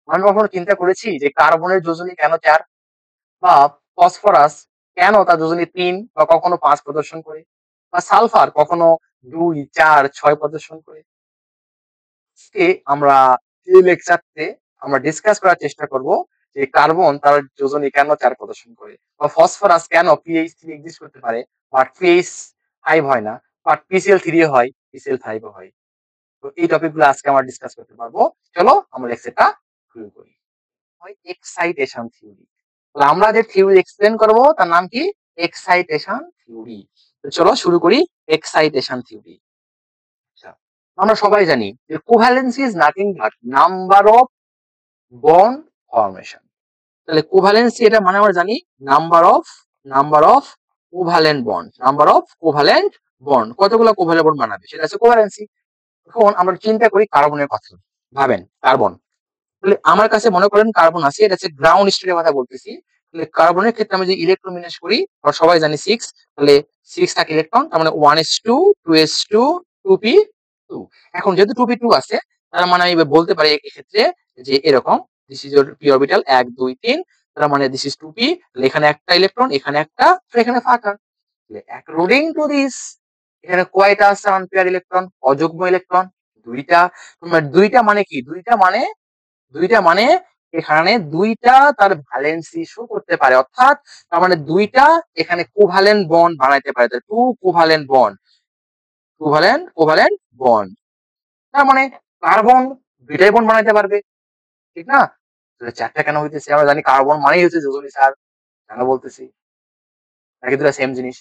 আমরা কখনো চিন্তা করেছি যে কার্বনের যোজনী কেন 4 বা ফসফরাস কেন তার যোজনী 3 বা কখনো 5 প্রদর্শন করে, বা সালফার কখনো 2, 4, 6 প্রদর্শন করে? আজকে আমরা এই লেকচারতে আমরা ডিসকাস করার চেষ্টা করব যে কার্বন তার যোজনী কেন 4 প্রদর্শন করে, বা ফসফরাস কেন পিএইচ 3 এক্সিস্ট করতে পারে বাট পিএইচ 5 হয় না, বাট পিসিএল 3 হয়, পিসিএল 5 ও হয়। তো এই টপিকগুলো আজকে আমরা ডিসকাস করতে পারবো। চলো আমরা লেকচারটা শুরু করি। হয় এক্সাইটেশন থিওরি। তাহলে আমরা যে থিওরি এক্সপ্লেন করব তার নাম কি? Excitation theory. তো চলো শুরু করি এক্সাইটেশন থিওরি। আচ্ছা, আমরা সবাই জানি যে covalency is nothing but number of bond formation. তাহলে কোভ্যালেন্সি এটা মানে আমরা জানি number of covalent bond, number of covalent bond, কতগুলো কোভ্যালেন্ট বন্ড বানাবে সেটা হচ্ছে কোভ্যালেন্সি। এখন আমরা চিন্তা করি কার্বনের কথা, ভাবেন কার্বন। তাহলে আমার কাছে মনে করেন কার্বন আছে, এটা হচ্ছে গ্রাউন্ড স্টেটের কথা বলতেছি। তাহলে কার্বনের ক্ষেত্রে আমি যদি ইলেকট্রন বিন্যাস করি, আমরা সবাই জানি 6, তাহলে 6 থাকে ইলেকট্রন, তার মানে 1s2 2s2 2p2। এখন যেহেতু 2p2 আছে, তার মানে আমি বলতে পারি এই ক্ষেত্রে যে এরকম, this is your P orbital 1 2 3, তার মানে দিস ইজ 2p, তাহলে এখানে একটা ইলেকট্রন, এখানে একটা, এখানে ফাঁকা। অ্যাকর্ডিং টু দিস, এখানে কয়টা আছে আনপেয়ার ইলেকট্রন, অযুগ্ম ইলেকট্রন? দুইটা। দুইটা মানে কি? দুইটা মানে এখানে দুইটা তার ভ্যালেন্সি শো করতে পারে, অর্থাৎ তার মানে দুইটা এখানে কোভ্যালেন্ট বন্ড বানাইতে পারে, টু কোভ্যালেন্ট বন্ড। তার মানে কার্বন দুইটাই বন্ড বানাইতে পারবে, ঠিক না? চারটা কেন হইতেছে? আমরা জানি কার্বন মানেই হচ্ছে যোজনী স্যার, কেন বলতেছি নাকি দুটা সেম জিনিস?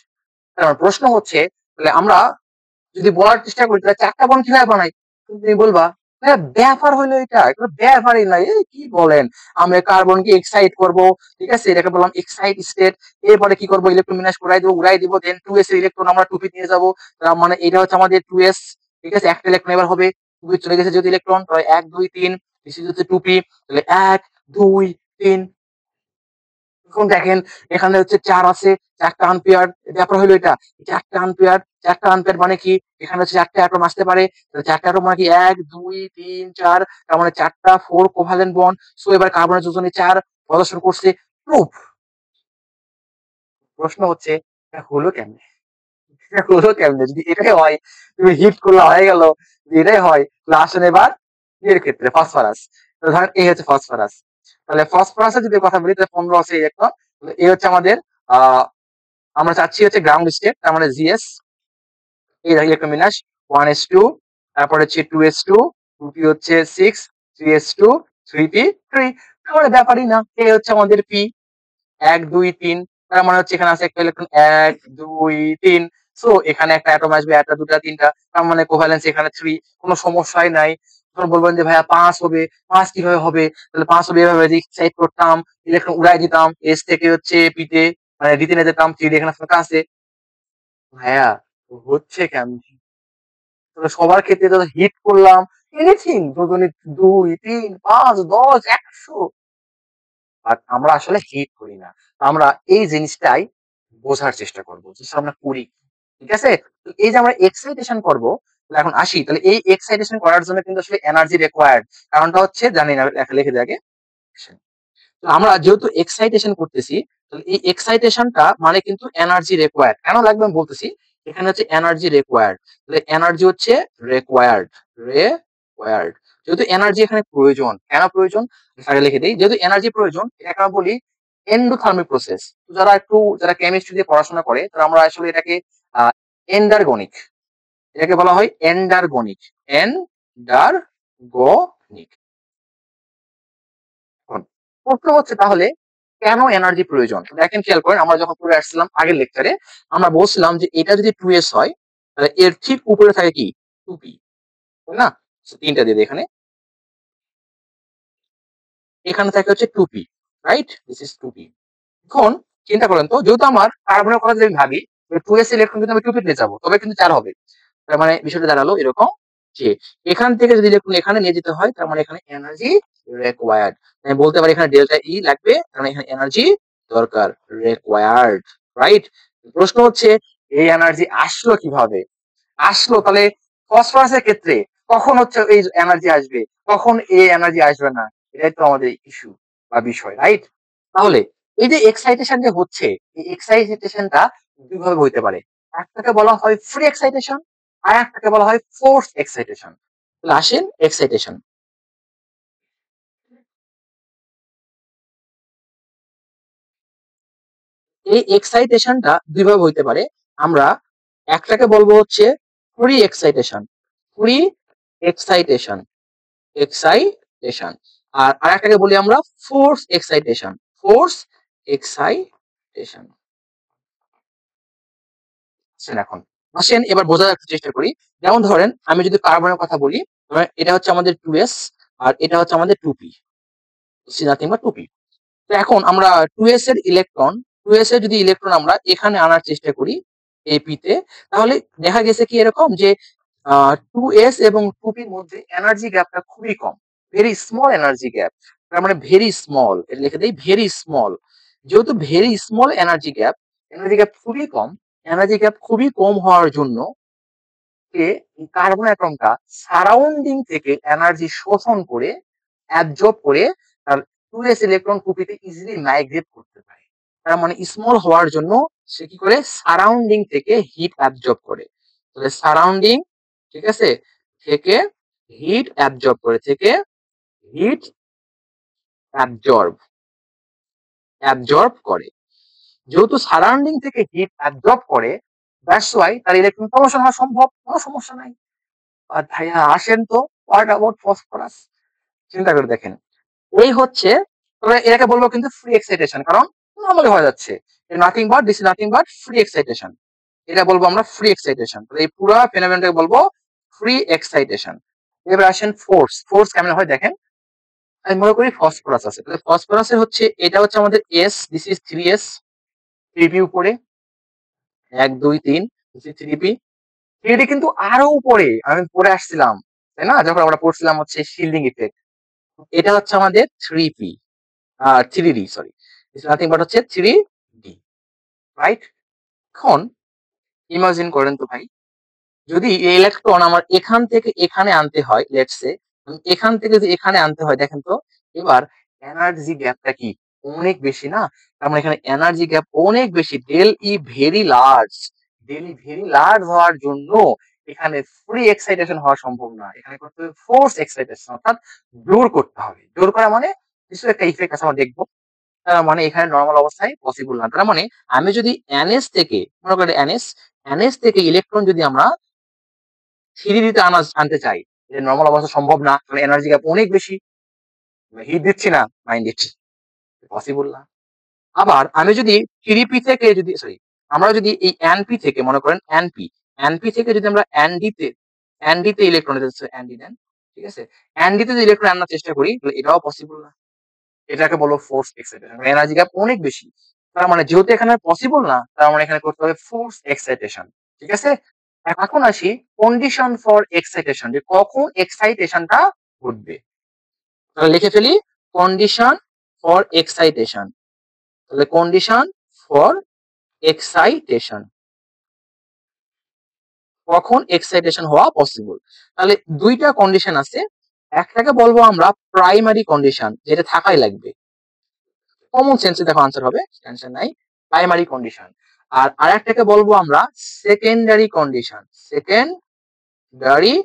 তার প্রশ্ন হচ্ছে, তাহলে আমরা যদি বলার চেষ্টা করি তাহলে চারটা বন্ড কিভাবে বানাই? তুমি বলবা ব্যাপার হইলো এটা, এটা ব্যাপারই নাই, কি বলেন? আমরা কার্বনকে এক্সাইট করব, ঠিক আছে, এটাকে বললাম এক্সাইট স্টেট। এরপরে কি করবো? ইলেকট্রন বিন্যাস উড়াই দিব, দেন 2s এর ইলেকট্রন আমরা 2p নিয়ে যাবো। তার মানে এটা হচ্ছে আমাদের 2s, ঠিক আছে, একটা ইলেকট্রন এবার হবে 2p চলে গেছে যদি ইলেকট্রন, তাহলে 1 2 3, দিস ইজ হচ্ছে 2p, তাহলে 1 2 3। এখন দেখেন এখানে হচ্ছে 4 আছে, 4টা আনপেয়ার, ব্যাপার হলো এটা, 4টা আনপেয়ার মানে কি? এখানে হচ্ছে 4টা অ্যাটম আসতে পারে, তাহলে 4টা অ্যাটম মানে কি? 1 2 3 4, তার মানে 4টা 4 কোভ্যালেন্ট বন্ড। সো এবার কার্বনের যোজনী 4 প্রদর্শন করছে, প্রুফ। প্রশ্ন হচ্ছে এটা হলো কেমনে? এটা হলো কেমনে? যদি এটাই হয়, তুমি হিট করলে হয়ে গেল, যদি এটাই হয় তাহলে আসেন এবার এর ক্ষেত্রে ফসফরাস। ধরেন এই হচ্ছে ফসফরাস, তাহলে ফসফরাসের যদি কথা বলি তাহলে 15 আছে ইলেকট্রন, এই হচ্ছে আমাদের আহ আমরা চাচ্ছি হচ্ছে গ্রাউন্ড স্টেট, তার মানে জিএস, এই ইলেকট্রন বিন্যাস 1s2, তারপরে হচ্ছে 2s2, 2p হচ্ছে 6, 3s2, 3p3। তাহলে ব্যাপারই না, এই হচ্ছে আমাদের পি 1 2 3, তার মানে হচ্ছে এখানে আছে একটা ইলেকট্রন 1 2 3। সো এখানে একটা অ্যাটম আসবে, একটা দুটা তিনটা, তার মানে কোভ্যালেন্স এখানে 3, কোনো সমস্যাই নাই। তখন বলবেন যে ভাইয়া 5 হবে, 5 কিভাবে হবে? তাহলে 5 হবে এভাবে, এক্সাইট করতাম, ইলেকট্রন উড়াই দিতাম, এস থেকে হচ্ছে পিতে মানে ডিতে নিয়ে যেতাম, 3 এখানে ফাঁকা আছে। ভাইয়া হচ্ছে কেমন? সবার ক্ষেত্রে তো হিট করলাম, এনিথিং যোজনী 2 3 5 10 100, আর আমরা আসলে হিট করি না। আমরা এই জিনিসটাই বোঝার চেষ্টা করবো যে আমরা করি, ঠিক আছে? তো এই যে আমরা এক্সাইটেশন করব, তাহলে এখন আসি, তাহলে এই এক্সাইটেশন করার জন্য কিন্তু আসলে এনার্জি রিকোয়ার্ড। কারণটা হচ্ছে জানি না, লেখা লিখে দেখে। তো আমরা যেহেতু এক্সাইটেশন করতেছি, তাহলে এই এক্সাইটেশনটা মানে কিন্তু এনার্জি রিকোয়ার্ড। কেন লাগবে আমি বলতেছি, এখানে হচ্ছে এনার্জি রিকোয়ার্ড, তাহলে এনার্জি হচ্ছে রিকোয়ার্ড। যেহেতু এনার্জি এখানে প্রয়োজন, কেন প্রয়োজন আগে লিখে দিই। যেহেতু এনার্জি প্রয়োজন, এটাকে আমরা বলি এন্ডোথার্মিক প্রসেস। যারা কেমিস্ট্রি দিয়ে পড়াশোনা করে তারা আমরা আসলে এটাকে এন্ডারগনিক, এটাকে বলা হয় এন্ডারগনিক। প্রশ্ন হচ্ছে তাহলে কেন এনার্জি প্রয়োজন? দেখেন খেয়াল করেন, আমরা যখন পড়ে আসছিলাম আগের লেকচারে, আমরা বলছিলাম যে এটা যদি 2s হয় তাহলে এর ঠিক উপরে থাকে কি? 2p, তাই না? তিনটা দিয়ে দিই এখানে, এখানে থাকে হচ্ছে 2p, right? This is 2p। এখন চিন্তা করেন তো, যেহেতু আমার কার্বনের কথা যদি ভাবি, 2s ইলেকট্রন কিন্তু আমি 2p নিয়ে যাবো, তবে কিন্তু 4 হবে। তার মানে বিষয়টা দাঁড়ালো এরকম যে এখান থেকে যদি ইলেকট্রন এখানে নিয়ে যেতে হয়, তার মানে এখানে এনার্জি রিকোয়ার্ড। আমি বলতে পারি এখানে ডেল্টা ই লাগবে, কারণ এখানে এনার্জি দরকার, রিকোয়ার্ড, রাইট? প্রশ্ন হচ্ছে এই এনার্জি আসলো কিভাবে? আসলো তাহলে ফসফরাসের ক্ষেত্রে কখন হচ্ছে এই এনার্জি আসবে, কখন এই এনার্জি আসবে না? এটাই তো আমাদের ইস্যু বা বিষয়, রাইট? তাহলে এই যে এক্সাইটেশন যে হচ্ছে, এই এক্সাইটেশনটা দুইভাবে হইতে পারে। একটাকে বলা হয় ফ্রি এক্সাইটেশন, আর একটাকে বলা হয় ফোর্স এক্সাইটেশন। তাহলে আসেন এক্সাইটেশন। এই এক্সাইটেশনটা দুইভাবে হইতে পারে। আমরা একটাকে বলবো হচ্ছে free excitation, free excitation, excitation. আর আরেকটাকে বলি আমরা ফোর্স এক্সাইটেশন, ফোর্স এক্সাইটেশন। এখন আসেন এবার বোঝার একটা চেষ্টা করি। যেমন ধরেন আমি যদি কার্বনের কথা বলি, ধরেন এটা হচ্ছে আমাদের 2s আর এটা হচ্ছে আমাদের 2p, নাথিং বা 2p। তো এখন আমরা 2s এর ইলেকট্রন, 2s এর যদি ইলেকট্রন আমরা এখানে আনার চেষ্টা করি ap তে, তাহলে দেখা গেছে কি এরকম যে 2s এবং 2p এর মধ্যে এনার্জি গ্যাপটা খুবই কম, ভেরি স্মল এনার্জি গ্যাপ। তার মানে ভেরি স্মল, এটা লিখে দেই ভেরি স্মল। যেহেতু very small energy gap, energy gap খুবই কম, এনার্জি গ্যাপ খুবই কম হওয়ার জন্য কার্বন অ্যাটমটা সারাউন্ডিং থেকে এনার্জি শোষণ করে অ্যাবজর্ব করে তার 2s ইলেকট্রন কুপিতে ইজিলি মাইগ্রেট করতে পারে। তার মানে স্মল হওয়ার জন্য সে কি করে সারাউন্ডিং থেকে হিট অ্যাবজর্ব করে। তাহলে সারাউন্ডিং, ঠিক আছে, থেকে হিট অ্যাবজর্ব করে, থেকে হিট অ্যাবজর্ব, অ্যাবজর্ব করে। যেহেতু সারাউন্ডিং থেকে হিট অ্যাবজর্ব করে, দ্যাটস ওয়াই তার ইলেকট্রন প্রমোশন হওয়া সম্ভব, কোনো সমস্যা নাই। আর ভাইয়া আসেন তো, হোয়াট অ্যাবাউট ফসফরাস? চিন্তা করে দেখেন, এই হচ্ছে, তবে এটাকে বলবো কিন্তু ফ্রি এক্সাইটেশন, কারণ নর্মালি হয়ে যাচ্ছে, nothing but this nothing but free excitation. এটা বলবো আমরা ফ্রি এক্সাইটেশন। এই পুরো ফেনোমেননটাকে বলবো ফ্রি এক্সাইটেশন। এবার আসেন ফোর্স, ফোর্স কেমন হয় দেখেন। আমি মনে করি ফসফরাস আছে, তাহলে ফসফরাসের হচ্ছে এটা হচ্ছে আমাদের S, this is 3s, 3p উপরে, 1 2 3, দিস ইজ 3p। 3d কিন্তু আরো উপরে, আমি পড়ে আসছিলাম তাই না, যখন আমরা পড়ছিলাম হচ্ছে শিল্ডিং ইফেক্ট। এটা হচ্ছে আমাদের 3p, 3d, sorry, nothing but হচ্ছে 3d, রাইট? এখন ইমাজিন করেন তো ভাই, যদি এই ইলেকট্রন আমার এখান থেকে এখানে আনতে হয়, লেটস সে এখান থেকে যদি এখানে আনতে হয়, দেখেন তো এবার এনার্জি গ্যাপটা কি অনেক বেশি না? তার মানে এখানে এনার্জি গ্যাপ অনেক বেশি, ডেল ই ভেরি লার্জ, ডেল ই ভেরি লার্জ হওয়ার জন্য এখানে ফ্রি এক্সাইটেশন হওয়া সম্ভব না, এখানে করতে হবে ফোর্স এক্সাইটেশন, অর্থাৎ জোর করতে হবে। জোর করা মানে কিছু একটা ইফেক্ট আছে আমরা দেখবো, তার মানে এখানে নর্মাল অবস্থায় পসিবল না। তার মানে আমি যদি এনএস থেকে, মনে করি এনএস, এনএস থেকে ইলেকট্রন যদি আমরা থ্রি দিতে আনতে চাই, এটা নর্মাল অবস্থা সম্ভব না, কারণ এনার্জি গ্যাপ অনেক বেশি, হিট দিচ্ছি না, মাইন্ড ইট, পসিবল না। আবার আমি যদি থ্রি থেকে যদি, সরি, আমরা যদি এই এনপি থেকে, মনে করেন এনপি, এনপি থেকে যদি আমরা এনডিতে, এনডিতে ইলেকট্রন, এনডি দেন, ঠিক আছে, এনডিতে যদি ইলেকট্রন আনার চেষ্টা করি, তাহলে এটাও পসিবল না। এটাকে বলো ফোর্স এক্সাইটেশন, এনার্জি গ্যাপ অনেক বেশি। তার মানে যেহেতু এখানে পসিবল না, তার মানে এখানে করতে হবে ফোর্স এক্সাইটেশন, ঠিক আছে। এখন আসি কন্ডিশন ফর এক্সাইটেশন, যে কখন এক্সাইটেশনটা ঘটবে। তাহলে লিখে ফেলি কন্ডিশন ফর এক্সাইটেশন। তাহলে কন্ডিশন ফর এক্সাইটেশন, কখন এক্সাইটেশন হওয়া পসিবল। তাহলে দুইটা কন্ডিশন আছে, একটাকে বলবো আমরা প্রাইমারি কন্ডিশন, যেটা থাকাই লাগবে, কমন সেন্সে দেখো আনসার হবে, টেনশন নাই, প্রাইমারি কন্ডিশন। আর আরেকটাকে বলবো আমরা সেকেন্ডারি কন্ডিশন, সেকেন্ডারি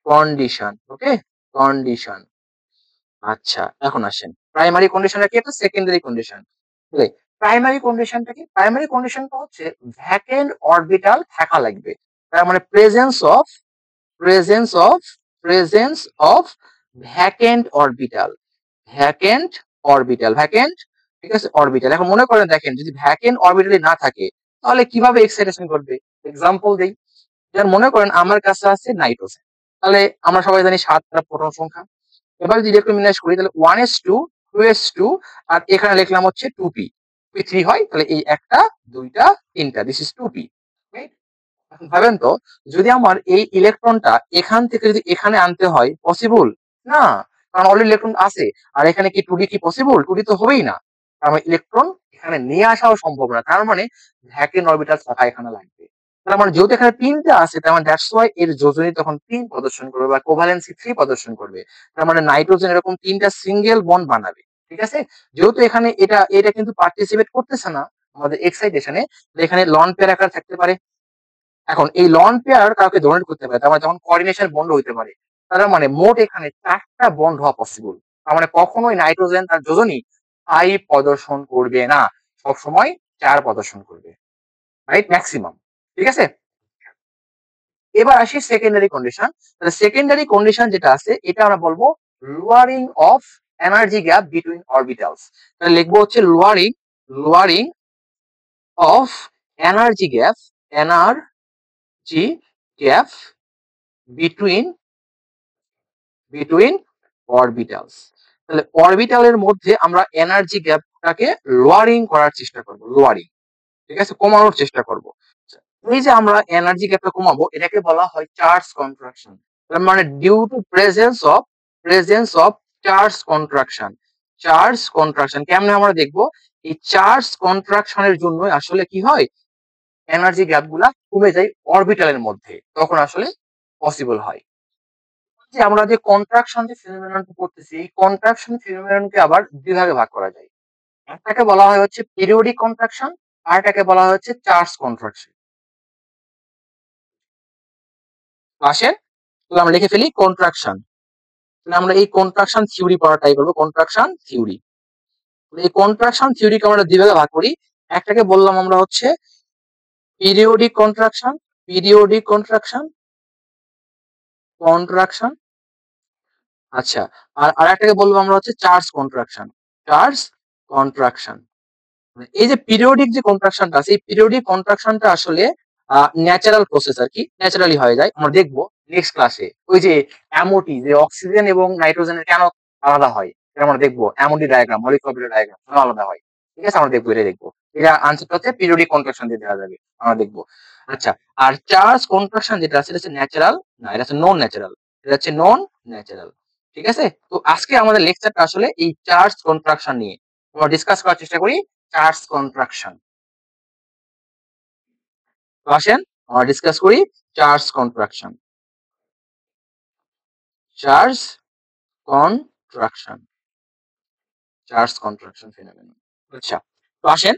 কন্ডিশন, ওকে, কন্ডিশন। আচ্ছা এখন আসেন প্রাইমারি কন্ডিশনটা কি, একটা সেকেন্ডারি কন্ডিশন। প্রাইমারি কন্ডিশনটা কি? প্রাইমারি কন্ডিশনটা হচ্ছে ভ্যাকেন্ট অরবিটাল থাকা লাগবে, তার মানে presence of, presence of, presence of vacant orbital, vacant orbital, vacant, ঠিক আছে, অরবিটাল। এখন মনে করেন দেখেন, যদি ভ্যাকেন্ট অরবিটাল না থাকে, তাহলে কিভাবে এক্সাইটেশন করবে? এক্সাম্পল দেই, যেমন মনে করেন আমার কাছে আছে নাইট্রোজেন, তাহলে আমরা সবাই জানি 7টা প্রোটন সংখ্যা। এবার যদি ইলেকট্রন বিন্যাস করি, তাহলে 1s2, 2s2, আর এখানে লিখলাম হচ্ছে 2p, 3 হয়, তাহলে এই একটা, দুইটা, তিনটা, দিস ইজ 2p। এখন ভাবেন তো, যদি আমার এই ইলেকট্রনটা এখান থেকে যদি এখানে আনতে হয়, পসিবল না, কারণ অলরেডি ইলেকট্রন আছে। আর এখানে কি 2d কি পসিবল? 2d তো হবেই না, কারণ ইলেকট্রন এখানে নিয়ে আসাও সম্ভব না। তার মানে ভ্যাকেন্ট অরবিটাল থাকা এখানে লাগবে। তার মানে যেহেতু এখানে 3টা আছে, তার মানে দ্যাটস ওয়াই এর যোজনী তখন 3 প্রদর্শন করবে বা কোভালেন্সি 3 প্রদর্শন করবে। তার মানে নাইট্রোজেন এরকম 3টা সিঙ্গেল বন্ড বানাবে। ঠিক আছে? যেহেতু এখানে এটা কিন্তু পার্টিসিপেট করতেছে না আমাদের এক্সাইটেশনে, এখানে লন পেয়ার আকার থাকতে পারে। এখন এই লন পেয়ার কাউকে ডোনেট করতে পারে, তার মানে যখন কোঅর্ডিনেশন বন্ড হইতে পারে, তার মানে মোট এখানে 4টা বন্ড হওয়া পসিবল। তার মানে কখনোই নাইট্রোজেন তার যোজনী 5 প্রদর্শন করবে না, সবসময় 4 প্রদর্শন করবে, রাইট? ম্যাক্সিমাম। ঠিক আছে? এবার আসি সেকেন্ডারি কন্ডিশন। তাহলে সেকেন্ডারি কন্ডিশন যেটা আছে এটা আমরা বলবো lowering of energy gap between orbitals. তাহলে লিখবো হচ্ছে lowering of energy gap between orbitals. তাহলে অরবিটালের মধ্যে আমরা এনার্জি গ্যাপটাকে লোয়ারিং করার চেষ্টা করব, লোয়ারিং, ঠিক আছে, কমানোর চেষ্টা করব। এই যে আমরা এনার্জি গ্যাপটা কমাবো, এটাকে বলা হয় চার্জ কন্ট্রাকশন। তার মানে due to presence of charge contraction কেমনে আমরা দেখবো? এই চার্জ কন্ট্রাকশনের জন্য আসলে কি হয়, এনার্জি গ্যাপ গুলা কমে যায় অরবিটালের মধ্যে, তখন আসলে পসিবল হয়। যে আমরা যে কন্ট্রাকশন যে ফিনোমেননটা করতেছি, এই কন্ট্রাকশন ফিনোমেননকে আবার দুই ভাগে ভাগ করা যায়। একটাকে বলা হয় হচ্ছে পিরিয়ডিক কন্ট্রাকশন, আর এটাকে বলা হয় হচ্ছে চার্জ কন্ট্রাকশন। আসেন তাহলে আমরা লিখে ফেলি কন্ট্রাকশন। তাহলে আমরা এই কন্ট্রাকশন থিওরি পড়া ট্রাই করবো, কন্ট্রাকশন থিওরি। এই কন্ট্রাকশন থিওরিকে আমরা দুই ভাগে ভাগ করি। একটাকে বললাম আমরা হচ্ছে পিরিয়ডিক কন্ট্রাকশন। আচ্ছা, আর আরেকটাকে বলবো আমরা হচ্ছে চার্জ কন্ট্রাকশন। এই যে পিরিয়ডিক যে কন্ট্রাকশনটা আছে, এই পিরিয়ডিক কন্ট্রাকশনটা আসলে ন্যাচারাল প্রসেস আর কি, ন্যাচারালি হয়ে যায়। আমরা দেখবো নেক্সট ক্লাসে ওই যে অ্যামোটি, যে অক্সিজেন এবং নাইট্রোজেনের কেন আলাদা হয়, এটা আমরা দেখবো। অ্যামোটি ডায়াগ্রাম, মলিকুলার ডায়াগ্রাম কেন আলাদা হয়, ঠিক আছে, আমরা দেখবো, এটা দেখবো। এটা আনসারটা হচ্ছে পিরিয়ডিক কন্ট্রাকশন দিয়ে দেওয়া যাবে, আমরা দেখবো। আচ্ছা, আর চার্জ কন্ট্রাকশন যেটা আছে, এটা হচ্ছে ন্যাচারাল না, এটা হচ্ছে নন ন্যাচারাল, এটা হচ্ছে নন ন্যাচারাল। ঠিক আছে? তো আজকে আমাদের লেকচারটা আসলে এই চার্জ কন্ট্রাকশন নিয়ে আমরা ডিসকাস করার চেষ্টা করি। চার্জ কন্ট্রাকশন, তো আসেন আমরা ডিসকাস করি চার্জ কন্ট্রাকশন। Charge contraction ফিনোমেনন। আচ্ছা, তো আসেন,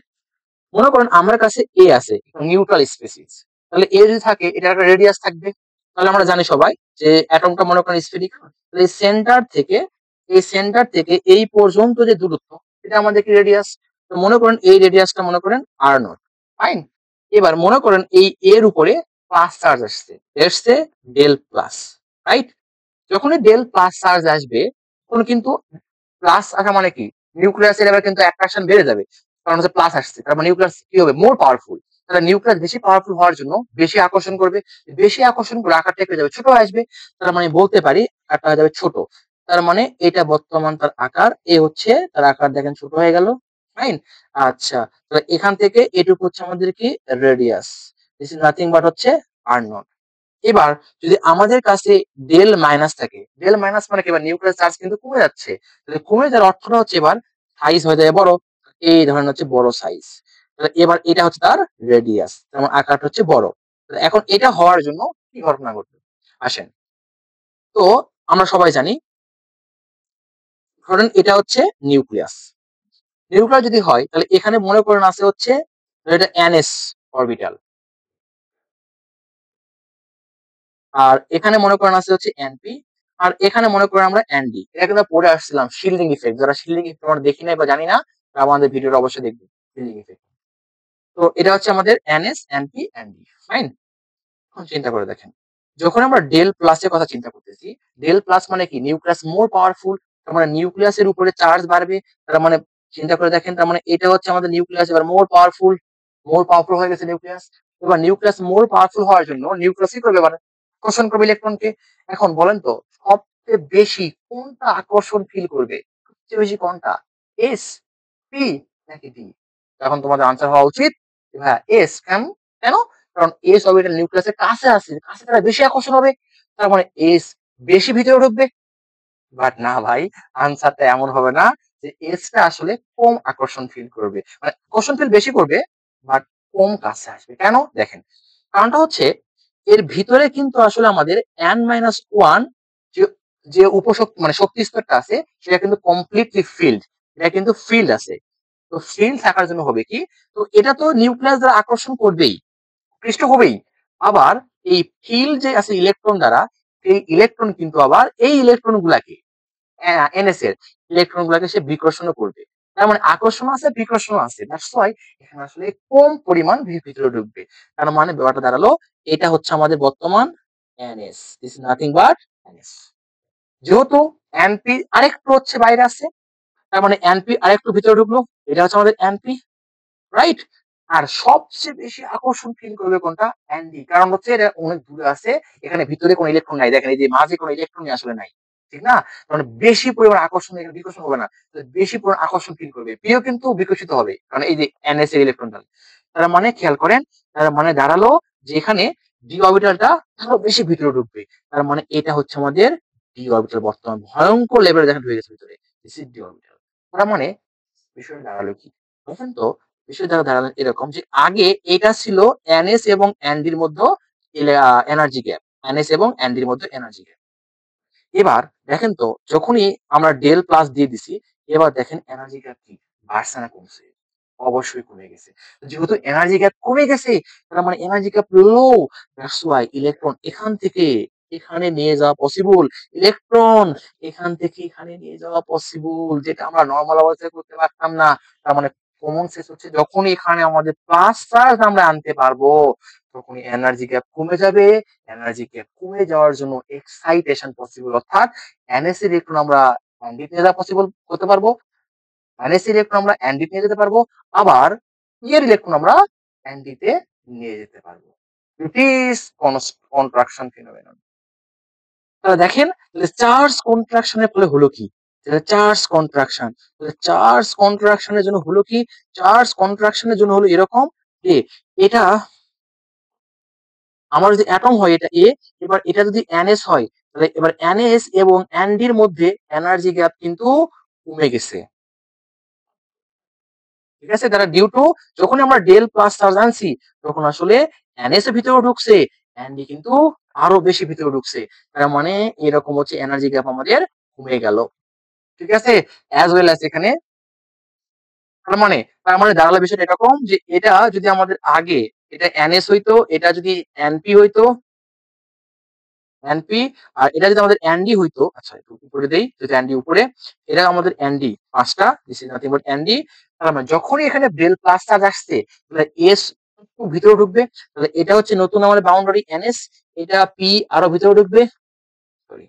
মনে করেন আমার কাছে এ আছে, নিউট্রাল স্পিসিস। তাহলে এ যদি থাকে, এটা একটা রেডিয়াস থাকবে। তাহলে আমরা জানি সবাই যে অ্যাটমটা মনে করেন স্ফেরিক্যাল। তাহলে এই সেন্টার থেকে এই পর্যন্ত যে দূরত্ব, এটা আমাদের কি রেডিয়াস। তো মনে করেন এই রেডিয়াসটা মনে করেন আর নট, ফাইন। এবার মনে করেন এই এর উপরে প্লাস চার্জ এসছে ডেল প্লাস, রাইট? যখনই ডেল প্লাস চার্জ আসবে, তখন কিন্তু প্লাস আসা মানে কি, নিউক্লিয়াসের এবার কিন্তু অ্যাট্রাকশন বেড়ে যাবে, কারণ হচ্ছে প্লাস আসছে। তার মানে নিউক্লিয়াস কি হবে, মোর পাওয়ারফুল। তাহলে নিউক্লিয়াস বেশি পাওয়ারফুল হওয়ার জন্য বেশি আকর্ষণ করবে, বেশি আকর্ষণ করে আকারটা একটু যাবে, ছোট আসবে। তার মানে বলতে পারি আকারটা হয়ে যাবে ছোট। তার মানে এটা বর্তমান তার আকার, এ হচ্ছে তার আকার, দেখেন ছোট হয়ে গেল, ফাইন। আচ্ছা, তাহলে এখান থেকে এটুকু হচ্ছে আমাদের কি radius, this is nothing but হচ্ছে আর নট। এবার যদি আমাদের কাছে ডেল মাইনাস থাকে, ডেল মাইনাস মানে কি, এবার নিউক্লিয়ার চার্জ কিন্তু কমে যাচ্ছে। তাহলে কমে যাওয়ার অর্থটা হচ্ছে এবার সাইজ হয়ে যায় বড়, এই ধরনের হচ্ছে বড় সাইজ। এবার এটা হচ্ছে তার রেডিয়াস, যেমন আকারটা হচ্ছে বড়। এখন এটা হওয়ার জন্য কি ঘটনা ঘটবে, আসেন। তো আমরা সবাই জানি, ধরেন এটা হচ্ছে নিউক্লিয়াস। নিউক্লিয়াস যদি হয়, তাহলে এখানে মনে করেন আছে হচ্ছে এটা এনএস অরবিটাল, আর এখানে মনে করেন আছে হচ্ছে এনপি, আর এখানে মনে করেন আমরা এনডি। এটা কিন্তু পড়ে আসছিলাম শিল্ডিং ইফেক্ট, যারা শিল্ডিং ইফেক্ট আমরা দেখি নাই বা জানি না, তারা আমাদের ভিডিওটা অবশ্যই দেখবে, শিল্ডিং ইফেক্ট। তো এটা হচ্ছে আমাদের এনএস, এনপি, এনডি, ফাইন। এখন চিন্তা করে দেখেন, যখন আমরা ডেল প্লাসের কথা চিন্তা করতেছি, ডেল প্লাস মানে কি, নিউক্লিয়াস মোর পাওয়ারফুল। তার মানে নিউক্লিয়াসের উপরে চার্জ বাড়বে। তার মানে চিন্তা করে দেখেন, তার মানে এটা হচ্ছে আমাদের নিউক্লিয়াস এবার মোর পাওয়ারফুল হয়ে গেছে নিউক্লিয়াস। এবার নিউক্লিয়াস মোর পাওয়ারফুল হওয়ার জন্য নিউক্লিয়াস কি করবে, মানে আকর্ষণ করবে ইলেকট্রনকে। এখন বলেন তো সবচেয়ে বেশি কোনটা আকর্ষণ ফিল করবে, সবচেয়ে বেশি কোনটা, এস, পি নাকি ডি? এখন তোমাদের আনসার হওয়া উচিত হ্যাঁ এস। কেন? কেন? কারণ এস অরবিটাল নিউক্লিয়াসের কাছে আছে, কাছে তারা বেশি আকর্ষণ হবে। তার মানে এস বেশি ভিতরে ঢুকবে। বাট না ভাই, আনসারটা এমন হবে না, যে এসটা আসলে কম আকর্ষণ ফিল করবে, মানে আকর্ষণ ফিল বেশি করবে, বাট কম কাছে আসবে। কেন? দেখেন, কারণটা হচ্ছে এর ভিতরে কিন্তু আসলে আমাদের n-1 যে যে উপশক্তি মানে শক্তি স্তরটা আছে সেটা কিন্তু কমপ্লিটলি ফিল্ড, এটা কিন্তু ফিল্ড আছে। তো ফিল্ড থাকার জন্য হবে কি, তো এটা তো নিউক্লিয়াস দ্বারা আকর্ষণ করবেই, আকৃষ্ট হবেই। আবার এই ফিল্ড যে আছে ইলেকট্রন দ্বারা, এই ইলেকট্রন কিন্তু আবার এই ইলেকট্রন গুলাকে এনএস এর ইলেকট্রন গুলাকে সে বিকর্ষণ করবে। তার মানে আকর্ষণ আছে বিকর্ষণ আছে, দ্যাটস ওয়াই এখানে আসলে কম পরিমাণ ভিতরে ঢুকবে। তার মানে ব্যাপারটা দাঁড়ালো এটা হচ্ছে আমাদের বর্তমান NS, this is nothing but NS. যেহেতু এনপি আরেকটু হচ্ছে বাইরে আছে, তার মানে এনপি আরেকটু ভিতরে ঢুকলো, এটা হচ্ছে আমাদের এনপি, রাইট। আর সবচেয়ে বেশি আকর্ষণ ফিল করবে কোনটা, এনডি, কারণ হচ্ছে এটা অনেক দূরে আছে, এখানে ভিতরে কোনো ইলেকট্রন নাই, দেখেন এই যে মাঝে কোনো ইলেকট্রনই আসলে নাই, ঠিক না? মানে বেশি পরিমাণ আকর্ষণ, এখানে বিকর্ষণ হবে না, বেশি পরিমাণ আকর্ষণ ফিল করবে, পিও কিন্তু বিকশিত হবে কারণ এই যে এনএস এর ইলেকট্রনটা। তার মানে খেয়াল করেন, তার মানে দাঁড়ালো যে এখানে ডি অরবিটালটা আরো বেশি ভিতরে ঢুকবে। তার মানে এটা হচ্ছে আমাদের ডি অরবিটাল, বর্তমান ভয়ঙ্কর লেভেলে দেখেন ঢুকে গেছে ভিতরে, দিস ইজ ডি অরবিটাল। তার মানে বিষয়টা দাঁড়ালো কি, দেখেন তো, বিষয় দাঁড়ালো এরকম যে আগে এটা ছিল এনএস এবং এনডির মধ্যে এনার্জি গ্যাপ, এনএস এবং এনডির মধ্যে এনার্জি গ্যাপ। এবার দেখেন তো যখনই আমরা ডেল প্লাস দিয়ে দিছি, এবার দেখেন এনার্জি গ্যাপ কি বাড়ছে না কমছে, অবশ্যই কমে গেছে। যেহেতু এনার্জি গ্যাপ কমে গেছে, তার মানে energy gap low, that's why electron এখান থেকে এখানে নিয়ে যাওয়া পসিবল, ইলেকট্রন এখান থেকে এখানে নিয়ে যাওয়া পসিবল, যেটা আমরা নর্মাল অবস্থায় করতে পারতাম না। তার মানে কমন সেন্স হচ্ছে যখনই এখানে আমাদের প্লাস চার্জ আমরা আনতে পারবো, তখনই এনার্জি গ্যাপ কমে যাবে। এনার্জি গ্যাপ কমে যাওয়ার জন্য এক্সাইটেশন পসিবল, অর্থাৎ এনএস ইলেকট্রন আমরা এনডিতে নিয়ে যাওয়া পসিবল করতে পারবো, এনএস ইলেকট্রন আমরা এনডিতে নিয়ে যেতে পারবো, আবার ইয়ের ইলেকট্রন আমরা এনডিতে নিয়ে যেতে পারবো। It is contraction ফিনোমেনন। তাহলে দেখেন, চার্জ কন্ট্রাকশনের ফলে হলো কি, চার্জ কন্ট্রাকশন, চার্জ কন্ট্রাকশনের জন্য হলো কি, চার্জ কন্ট্রাকশনের জন্য হলো এরকম যে এটা আমার যদি অ্যাটম হয় এটা এ, এবার এটা যদি এনএস হয়, তাহলে এবার এনএস এবং এনডির মধ্যে এনার্জি গ্যাপ কিন্তু কমে গেছে, ঠিক আছে? তারা ডিউ টু যখন আমরা ডেল প্লাস চার্জ আনছি, তখন আসলে এনএস এর ভিতরে ঢুকছে, এনডি কিন্তু আরো বেশি ভিতরে ঢুকছে। তার মানে এরকম হচ্ছে এনার্জি গ্যাপ আমাদের কমে গেল, ঠিক আছে? অ্যাজ ওয়েল অ্যাজ এখানে, তার মানে দাঁড়ালো বিষয়টা এরকম যে এটা যদি আমাদের আগে এটা এনএস হইতো, এটা যদি এনপি হইতো, এনপি, আর এটা যদি আমাদের এনডি হইতো, আচ্ছা একটু উপরে দেই, যদি এনডি উপরে, এটা আমাদের এনডি পাঁচটা, this is nothing but ND. তার মানে যখনই এখানে বেল প্লাস চার্জ আসছে, তাহলে এস ভিতরে ঢুকবে, তাহলে এটা হচ্ছে নতুন আমাদের বাউন্ডারি এনএস, এটা পি আরো ভিতরে ঢুকবে, সরি,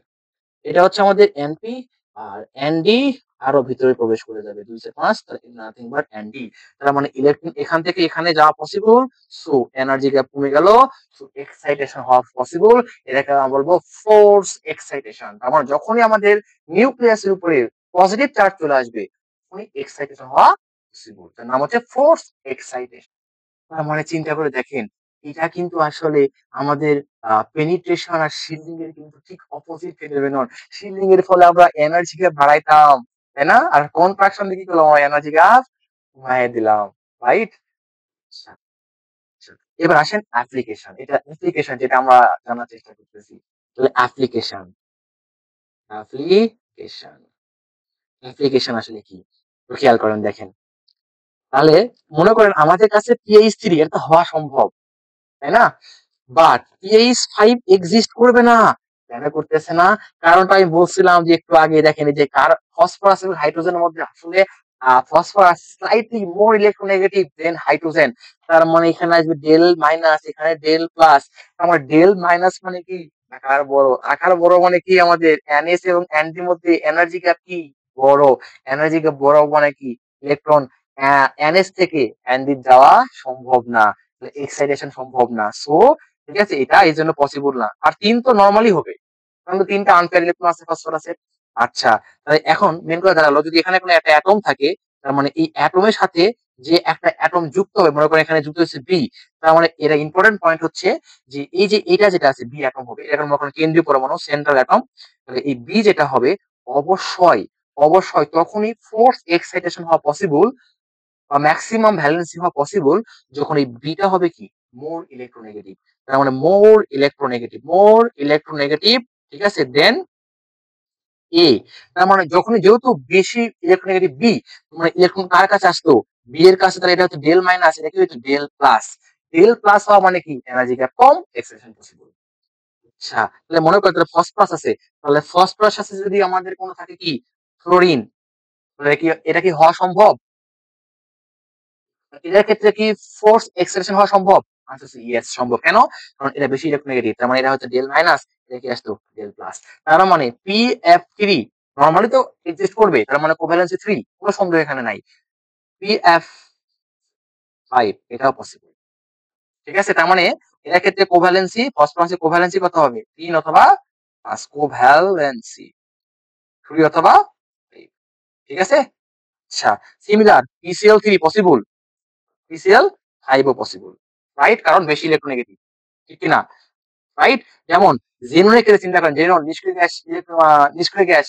এটা হচ্ছে আমাদের এনপি, আর এনডি আরো ভিতরে প্রবেশ করে যাবে 2 5, নাথিং বাট এনডি। তার মানে ইলেকট্রন এখান থেকে এখানে যাওয়া পসিবল, সো এনার্জি গ্যাপ কমে গেল, সো এক্সাইটেশন হওয়া পসিবল, এটাকে আমরা বলবো ফোর্স এক্সাইটেশন। তার মানে যখনই আমাদের নিউক্লিয়াসের উপরে পজিটিভ চার্জ চলে আসবে, তখনই এক্সাইটেশন হওয়া পসিবল, তার নাম হচ্ছে ফোর্স এক্সাইটেশন। তার মানে চিন্তা করে দেখেন, এটা কিন্তু আসলে আমাদের পেনিট্রেশন আর শিল্ডিং এর কিন্তু ঠিক অপোজিট ফেনোমেনন। শিল্ডিং এর ফলে আমরা এনার্জি কে বাড়াইতাম, তাই না? আর কন্ট্রাকশন দিয়ে কি করলাম, আমরা এনার্জি কে কমায় দিলাম, রাইট? এবার আসেন অ্যাপ্লিকেশন, এটা অ্যাপ্লিকেশন যেটা আমরা জানার চেষ্টা করতেছি। তাহলে অ্যাপ্লিকেশন, অ্যাপ্লিকেশন, অ্যাপ্লিকেশন আসলে কি, একটু খেয়াল করেন দেখেন। তাহলে মনে করেন আমাদের কাছে পিএইচ 3 এটা হওয়া সম্ভব, তাই না? বাট PH5 এক্সিস্ট করবে না, কেন করতেছে না? কারণটা আমি বলছিলাম যে একটু আগে, দেখেন এই যে ফসফরাস এবং হাইড্রোজেনের মধ্যে আসলে ফসফরাস স্লাইটলি মোর ইলেকট্রোনেগেটিভ দেন হাইড্রোজেন। তার মানে এখানে আসবে ডেল মাইনাস, এখানে ডেল প্লাস। আমার ডেল মাইনাস মানে কি, আকার বড়, আকার বড় মানে কি, আমাদের এনএস এবং এনডির মধ্যে এনার্জি গ্যাপ কি বড়, এনার্জি গ্যাপ বড় মানে কি ইলেকট্রন এনএস থেকে এনডি যাওয়া সম্ভব না, এক্সাইটেশন সম্ভব না, সো ঠিক আছে, এটা এই জন্য পসিবল না। আর 3 তো নরমালি হবে, কারণ 3টা আনপেয়ার ইলেকট্রন আছে ফসফরাসের। আচ্ছা, তাহলে এখন মেন কথা দাঁড়ালো, যদি এখানে কোনো একটা অ্যাটম থাকে, তার মানে এই অ্যাটমের সাথে যে একটা অ্যাটম যুক্ত হবে, মনে করেন এখানে যুক্ত হচ্ছে বি, তার মানে এটা ইম্পর্টেন্ট পয়েন্ট হচ্ছে যে এই যে এটা যেটা আছে বি অ্যাটম হবে, এটা মনে করেন কেন্দ্রীয় পরমাণু সেন্ট্রাল অ্যাটম, তাহলে এই বি যেটা হবে, অবশ্যই অবশ্যই তখনই ফোর্স এক্সাইটেশন হওয়া পসিবল বা ম্যাক্সিমাম ভ্যালেন্সি হওয়া পসিবল, যখন এই বিটা হবে কি মোর ইলেকট্রোনেগেটিভ। তার মানে মোর ইলেকট্রোনেগেটিভ, ঠিক আছে, দেন এ। তার মানে যখনই যেহেতু বেশি ইলেকট্রোনেগেটিভ বি, মানে ইলেকট্রন কার কাছে আসতো, বি এর কাছে, তাহলে এটা হচ্ছে ডেল মাইনাস, এটা কি হচ্ছে ডেল প্লাস। ডেল প্লাস হওয়া মানে কি এনার্জি গ্যাপ কম, এক্সটেনশন পসিবল। আচ্ছা, তাহলে মনে করো তাহলে ফসফরাস আছে, তাহলে ফসফরাস আছে যদি আমাদের কোনো থাকে কি ফ্লোরিন, তাহলে কি এটা কি হওয়া সম্ভব? এটার ক্ষেত্রে কি ফোর্স এক্সেলেশন হওয়া সম্ভব? আনসার হচ্ছে ইয়েস, সম্ভব। কেন? কারণ এটা বেশি ইলেকট্রোনেগেটিভ, তার মানে এটা হচ্ছে ডেল মাইনাস, এটা কি আসতো ডেল প্লাস। তার মানে পি এফ থ্রি নর্মালি তো এক্সিস্ট করবে, তার মানে কোভ্যালেন্সি থ্রি, কোনো সন্দেহ এখানে নাই। পি এফ ফাইভ এটাও পসিবল, ঠিক আছে। তার মানে এটার ক্ষেত্রে কোভ্যালেন্সি, ফসফরাসের কোভ্যালেন্সি কত হবে? তিন অথবা পাঁচ, কোভ্যালেন্সি থ্রি অথবা ফাইভ, ঠিক আছে। আচ্ছা, similar PCL three possible, PCL ফাইভও পসিবল, রাইট, কারণ বেশি ইলেকট্রোনেগেটিভ, ঠিক কিনা? রাইট। যেমন জেননের ক্ষেত্রে চিন্তা করেন, জেনন নিষ্ক্রিয় গ্যাস,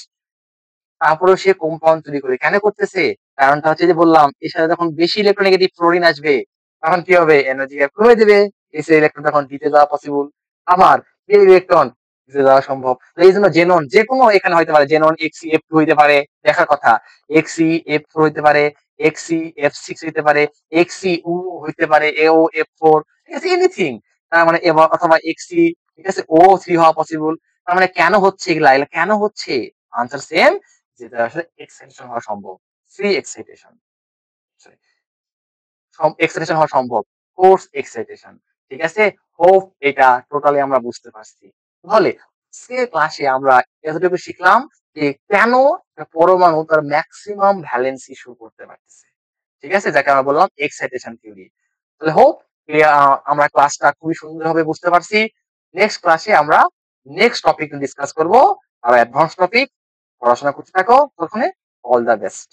তারপরেও সে কম্পাউন্ড তৈরি করে, কেন করতেছে? কারণটা হচ্ছে যে বললাম, এর সাথে যখন বেশি ইলেকট্রোনেগেটিভ ফ্লোরিন আসবে, তখন কি হবে? এনার্জি গ্যাপ কমে দেবে, এসে ইলেকট্রন তখন দিতে যাওয়া পসিবল, আবার এই ইলেকট্রন দিতে যাওয়া সম্ভব। এই জন্য জেনন যে কোনো এখানে হইতে পারে, জেনন এক্সি এফ টু হইতে পারে, দেখার কথা, এক্সি এফ ফোর হইতে পারে, এক্সি এফ সিক্স হইতে পারে, এক্সি উ হইতে পারে, এও এফ ফোর, ঠিক আছে, এনিথিং। তার মানে অথবা এক্সি, ঠিক আছে, ও থ্রি হওয়া পসিবল। তার মানে কেন হচ্ছে এগুলা, এগুলা কেন হচ্ছে? আনসার সেম, যেটা আসলে এক্সাইটেশন হওয়া সম্ভব, ফ্রি এক্সাইটেশন, এক্সাইটেশন হওয়া সম্ভব, ফোর্স এক্সাইটেশন, ঠিক আছে। হোপ এটা টোটালি আমরা বুঝতে পারছি। তাহলে আজকে ক্লাসে আমরা এতটুকু শিখলাম যে কেন পরমাণু তার ম্যাক্সিমাম ভ্যালেন্সি শো করতে পারতেছে, ঠিক আছে, যাকে আমরা বললাম এক্সাইটেশন থিওরি। তাহলে হোপ আমরা ক্লাসটা খুবই সুন্দরভাবে বুঝতে পারছি। নেক্সট ক্লাসে আমরা নেক্সট টপিক ডিসকাস করব, আর অ্যাডভান্স টপিক। পড়াশোনা করতে থাকো, তখন অল দ্য বেস্ট।